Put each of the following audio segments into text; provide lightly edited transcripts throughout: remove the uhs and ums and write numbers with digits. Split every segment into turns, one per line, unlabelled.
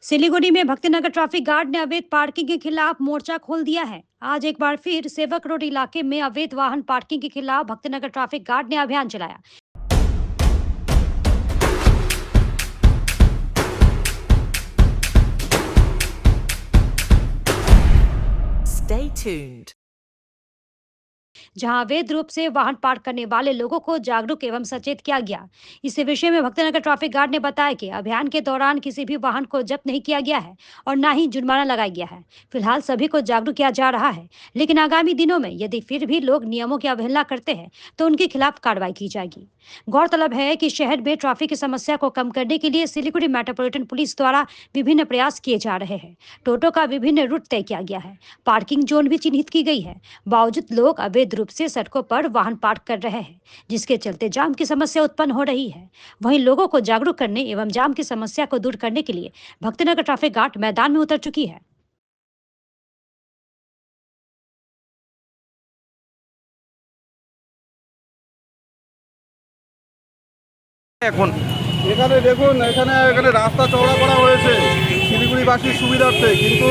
सिलीगुड़ी में Bhaktinagar traffic guard ने अवैध पार्किंग के खिलाफ मोर्चा खोल दिया है। आज एक बार फिर सेवक रोड इलाके में अवैध वाहन पार्किंग के खिलाफ भक्तिनगर ट्रैफिक गार्ड ने अभियान चलाया।
Stay tuned.
जहां अवैध रूप से वाहन पार्क करने वाले लोगों को जागरूक एवं सचेत किया गया। इस विषय में भक्तिनगर ट्रैफिक गार्ड ने बताया कि अभियान के दौरान किसी भी वाहन को जब्त नहीं किया गया है और न ही जुर्माना लगाया गया है। फिलहाल सभी को जागरूक किया जा रहा है, लेकिन आगामी दिनों में यदि फिर भी लोग नियमों की अवहेलना करते हैं तो उनके खिलाफ कार्रवाई की जाएगी। गौरतलब है कि शहर में ट्रैफिक की समस्या को कम करने के लिए सिलीगुड़ी मेट्रोपॉलिटन पुलिस द्वारा विभिन्न प्रयास किए जा रहे हैं। टोटो का विभिन्न रूट तय किया गया है, पार्किंग जोन भी चिन्हित की गई है। बावजूद लोग अवैध रूप से सड़कों पर वाहन पार्क कर रहे हैं, जिसके चलते जाम की समस्या उत्पन्न हो रही है। वहीं लोगों को जागरूक करने एवं जाम की समस्या को दूर करने के लिए भक्तिनगर ट्रैफिक गार्ड मैदान में उतर चुकी है।
এখন এখানে দেখুন, এখানে রাস্তা চওড়া করা হয়েছে শিলিগুড়িবাসীর সুবিধার্থে, কিন্তু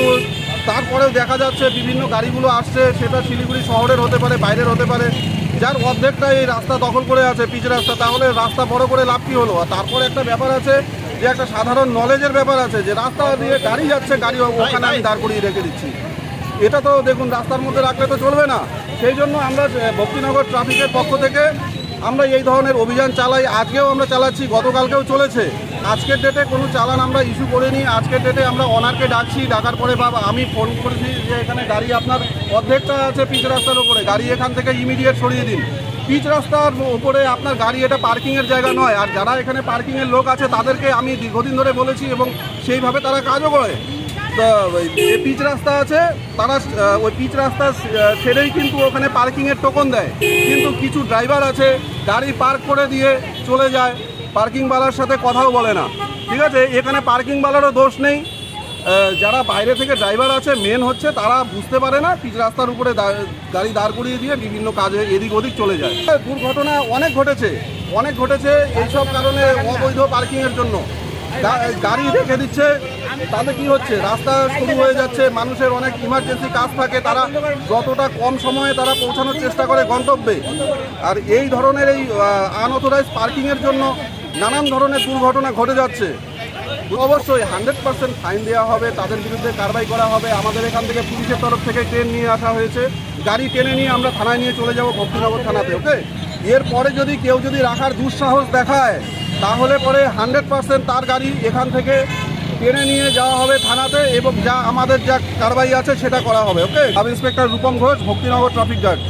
তারপরেও দেখা যাচ্ছে বিভিন্ন গাড়িগুলো আসছে, সেটা শিলিগুড়ি শহরের হতে পারে, বাইরের হতে পারে, যার অর্ধেকটা এই রাস্তা দখল করে আছে, পিচ রাস্তা। তাহলে রাস্তা বড় করে লাভ কী হলো? আর তারপরে একটা ব্যাপার আছে যে একটা সাধারণ নলেজের ব্যাপার আছে, যে রাস্তা দিয়ে গাড়ি যাচ্ছে, গাড়ি ওখানে আমি দাঁড় করিয়ে রেখে দিচ্ছি। এটা তো দেখুন রাস্তার মধ্যে রাখলে তো চলবে না। সেই জন্য আমরা ভক্তিনগর ট্রাফিকের পক্ষ থেকে আমরা এই ধরনের অভিযান চালাই। আজকেও আমরা চালাচ্ছি, গতকালকেও চলেছে। আজকের ডেটে কোনো চালান আমরা ইস্যু করিনি। আজকের ডেটে আমরা অনারকে ডাকছি, ডাকার পরে বাবা আমি ফোন করেছি যে এখানে গাড়ি আপনার অর্ধেকটা আছে পিচ রাস্তার ওপরে, গাড়ি এখান থেকে ইমিডিয়েট সরিয়ে দিন। পিচ রাস্তার ওপরে আপনার গাড়ি, এটা পার্কিংয়ের জায়গা নয়। আর যারা এখানে পার্কিংয়ের লোক আছে তাদেরকে আমি দীর্ঘদিন ধরে বলেছি এবং সেইভাবে তারা কাজও করে। যে পিচ রাস্তা আছে তারা ওই পিচ রাস্তা ছেড়েই কিন্তু ওখানে পার্কিংয়ের টোকন দেয়, কিন্তু কিছু ড্রাইভার আছে গাড়ি পার্ক করে দিয়ে চলে যায়, পার্কিংওয়ালার সাথে কথাও বলে না। ঠিক আছে, এখানে পার্কিংওয়ালারও দোষ নেই, যারা বাইরে থেকে ড্রাইভার আছে মেন হচ্ছে তারা বুঝতে পারে না, পিচ রাস্তার উপরে গাড়ি দাঁড় করিয়ে দিয়ে বিভিন্ন কাজে এদিক ওদিক চলে যায়। দুর্ঘটনা অনেক ঘটেছে এইসব কারণে, অবৈধ পার্কিংয়ের জন্য গাড়ি রেখে দিচ্ছে। তাতে কি হচ্ছে, রাস্তা শুরু হয়ে যাচ্ছে, মানুষের অনেক ইমার্জেন্সি কাজ থাকে, তারা যতটা কম সময়ে তারা পৌঁছানোর চেষ্টা করে গন্তব্যে। আর এই ধরনের এই আনঅথরাইজ পার্কিংয়ের জন্য নানান ধরনের দুর্ঘটনা ঘটে যাচ্ছে। অবশ্যই 100% ফাইন দেওয়া হবে, তাদের বিরুদ্ধে কারবাই করা হবে। আমাদের এখান থেকে পুলিশের তরফ থেকে ট্রেন নিয়ে আসা হয়েছে, গাড়ি টেনে নিয়ে আমরা থানায় নিয়ে চলে যাব, ভক্তিনগর থানাতে। ওকে, এরপরে যদি কেউ রাখার দুঃসাহস দেখায় তাহলে পরে 100% তার গাড়ি এখান থেকে টেনে নিয়ে যাওয়া হবে থানাতে এবং আমাদের যা কারবাই আছে সেটা করা হবে। Okay, sub inspector Rupam Ghosh, Bhaktinagar traffic guard.